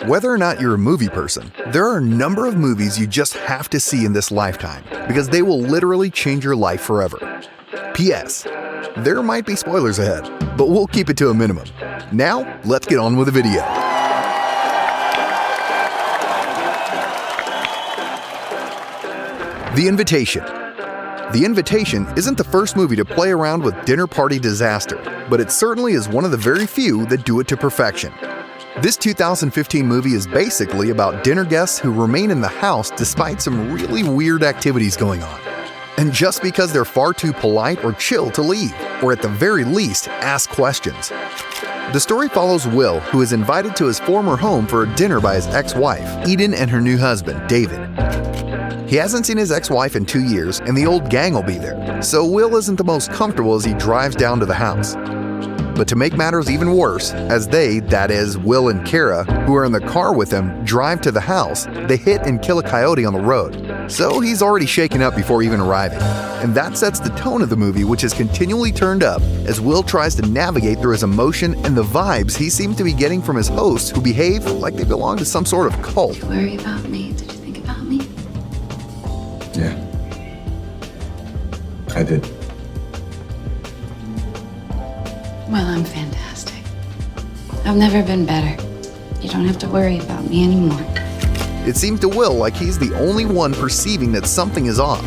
Whether or not you're a movie person, there are a number of movies you just have to see in this lifetime because they will literally change your life forever. P.S. There might be spoilers ahead, but we'll keep it to a minimum. Now, let's get on with the video. The Invitation. The Invitation isn't the first movie to play around with dinner party disaster, but it certainly is one of the very few that do it to perfection. This 2015 movie is basically about dinner guests who remain in the house despite some really weird activities going on. And just because they're far too polite or chill to leave, or at the very least, ask questions. The story follows Will, who is invited to his former home for a dinner by his ex-wife, Eden, and her new husband, David. He hasn't seen his ex-wife in 2 years, and the old gang will be there, so Will isn't the most comfortable as he drives down to the house. But to make matters even worse, as they, that is, Will and Kara, who are in the car with him, drive to the house, they hit and kill a coyote on the road. So he's already shaken up before even arriving. And that sets the tone of the movie, which is continually turned up as Will tries to navigate through his emotion and the vibes he seems to be getting from his hosts who behave like they belong to some sort of cult. Did you worry about me? Did you think about me? Yeah. I did. Well, I'm fantastic. I've never been better. You don't have to worry about me anymore. It seems to Will like he's the only one perceiving that something is off.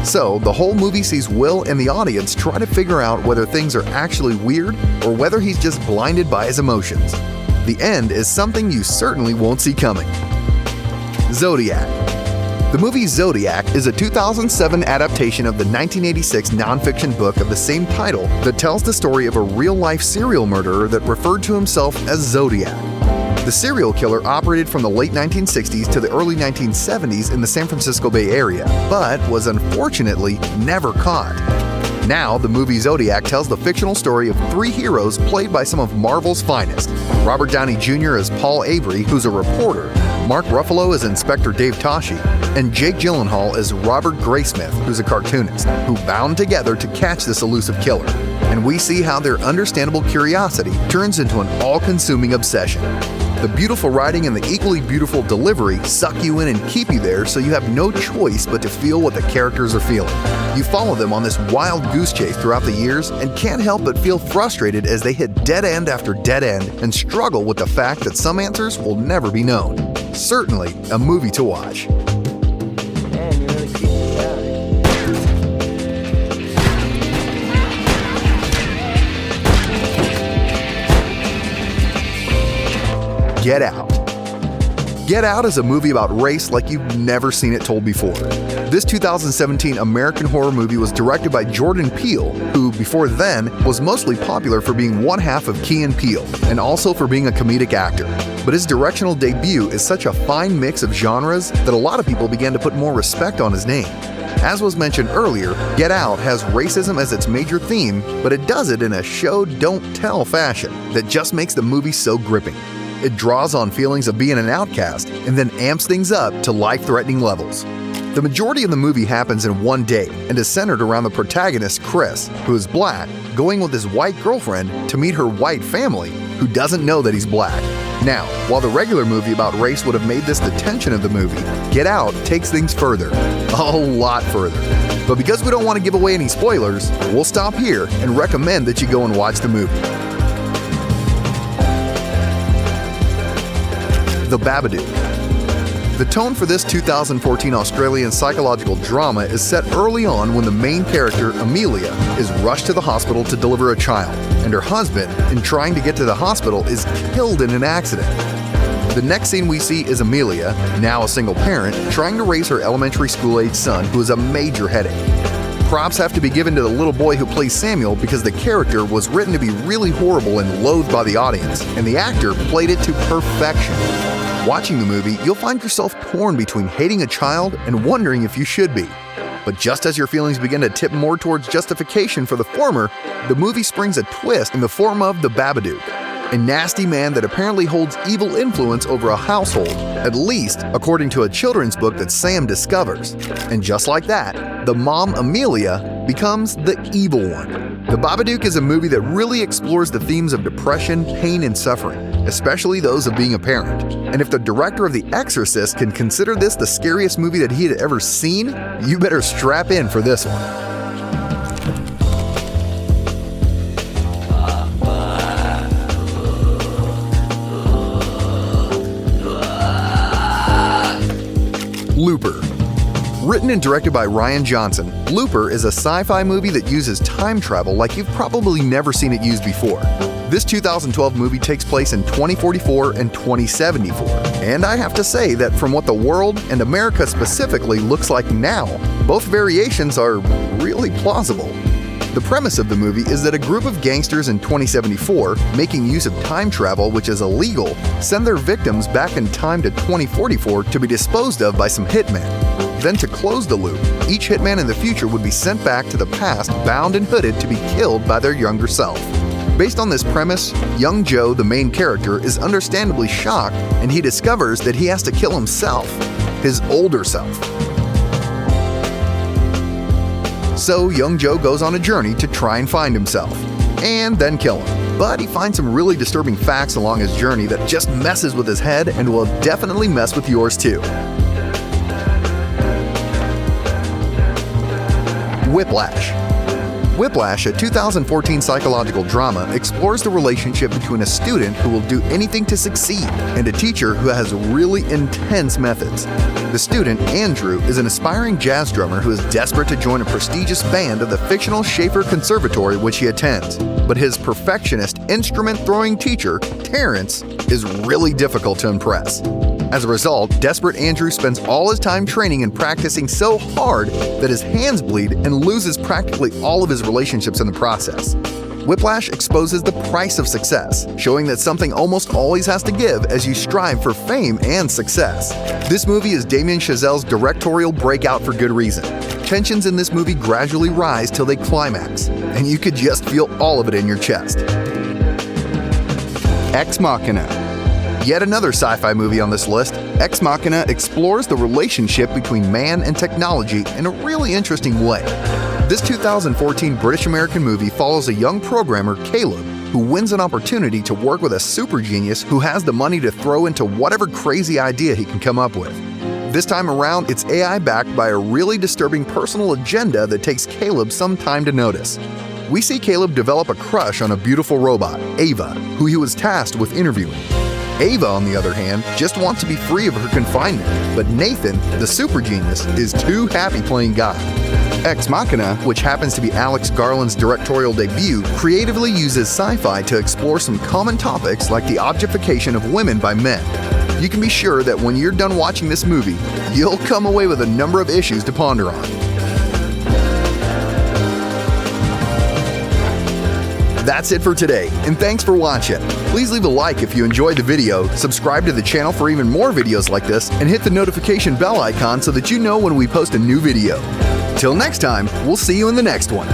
So, the whole movie sees Will and the audience try to figure out whether things are actually weird or whether he's just blinded by his emotions. The end is something you certainly won't see coming. Zodiac. The movie Zodiac is a 2007 adaptation of the 1986 nonfiction book of the same title that tells the story of a real-life serial murderer that referred to himself as Zodiac. The serial killer operated from the late 1960s to the early 1970s in the San Francisco Bay Area, but was unfortunately never caught. Now, the movie Zodiac tells the fictional story of 3 heroes played by some of Marvel's finest. Robert Downey Jr. as Paul Avery, who's a reporter, Mark Ruffalo as Inspector Dave Toschi, and Jake Gyllenhaal as Robert Graysmith, who's a cartoonist, who bound together to catch this elusive killer. And we see how their understandable curiosity turns into an all-consuming obsession. The beautiful writing and the equally beautiful delivery suck you in and keep you there so you have no choice but to feel what the characters are feeling. You follow them on this wild goose chase throughout the years and can't help but feel frustrated as they hit dead end after dead end and struggle with the fact that some answers will never be known. Certainly a movie to watch. Man, you really keep me down. Get Out. Get Out is a movie about race like you've never seen it told before. This 2017 American horror movie was directed by Jordan Peele, who before then was mostly popular for being one half of Key and Peele, and also for being a comedic actor. But his directional debut is such a fine mix of genres that a lot of people began to put more respect on his name. As was mentioned earlier, Get Out has racism as its major theme, but it does it in a show don't tell fashion that just makes the movie so gripping. It draws on feelings of being an outcast and then amps things up to life-threatening levels. The majority of the movie happens in one day and is centered around the protagonist, Chris, who is black, going with his white girlfriend to meet her white family, who doesn't know that he's black. Now, while the regular movie about race would have made this the tension of the movie, Get Out takes things further, a lot further. But because we don't want to give away any spoilers, we'll stop here and recommend that you go and watch the movie. The Babadook. The tone for this 2014 Australian psychological drama is set early on when the main character, Amelia, is rushed to the hospital to deliver a child, and her husband, in trying to get to the hospital, is killed in an accident. The next scene we see is Amelia, now a single parent, trying to raise her elementary school-age son who is a major headache. Props have to be given to the little boy who plays Samuel because the character was written to be really horrible and loathed by the audience, and the actor played it to perfection. Watching the movie, you'll find yourself torn between hating a child and wondering if you should be. But just as your feelings begin to tip more towards justification for the former, the movie springs a twist in the form of the Babadook, a nasty man that apparently holds evil influence over a household, at least according to a children's book that Sam discovers. And just like that, the mom, Amelia, becomes the evil one. The Babadook is a movie that really explores the themes of depression, pain, and suffering. especially those of being a parent. And if the director of The Exorcist can consider this the scariest movie that he had ever seen, you better strap in for this one. Looper. Written and directed by Rian Johnson, Looper is a sci-fi movie that uses time travel like you've probably never seen it used before. This 2012 movie takes place in 2044 and 2074, and I have to say that from what the world, and America specifically, looks like now, both variations are really plausible. The premise of the movie is that a group of gangsters in 2074, making use of time travel which is illegal, send their victims back in time to 2044 to be disposed of by some hitmen. Then to close the loop, each hitman in the future would be sent back to the past bound and hooded to be killed by their younger self. Based on this premise, young Joe, the main character, is understandably shocked and he discovers that he has to kill himself, his older self. So young Joe goes on a journey to try and find himself, and then kill him. But he finds some really disturbing facts along his journey that just messes with his head and will definitely mess with yours too. Whiplash. Whiplash, a 2014 psychological drama, explores the relationship between a student who will do anything to succeed and a teacher who has really intense methods. The student, Andrew, is an aspiring jazz drummer who is desperate to join a prestigious band of the fictional Schaefer Conservatory which he attends. But his perfectionist, instrument-throwing teacher, Terrence, is really difficult to impress. As a result, desperate Andrew spends all his time training and practicing so hard that his hands bleed and loses practically all of his relationships in the process. Whiplash exposes the price of success, showing that something almost always has to give as you strive for fame and success. This movie is Damien Chazelle's directorial breakout for good reason. Tensions in this movie gradually rise till they climax, and you could just feel all of it in your chest. Ex Machina. Yet another sci-fi movie on this list, Ex Machina explores the relationship between man and technology in a really interesting way. This 2014 British-American movie follows a young programmer, Caleb, who wins an opportunity to work with a super genius who has the money to throw into whatever crazy idea he can come up with. This time around, it's AI backed by a really disturbing personal agenda that takes Caleb some time to notice. We see Caleb develop a crush on a beautiful robot, Ava, who he was tasked with interviewing. Ava, on the other hand, just wants to be free of her confinement, but Nathan, the super genius, is too happy playing God. Ex Machina, which happens to be Alex Garland's directorial debut, creatively uses sci-fi to explore some common topics like the objectification of women by men. You can be sure that when you're done watching this movie, you'll come away with a number of issues to ponder on. That's it for today, and thanks for watching. Please leave a like if you enjoyed the video, subscribe to the channel for even more videos like this, and hit the notification bell icon so that you know when we post a new video. Till next time, we'll see you in the next one.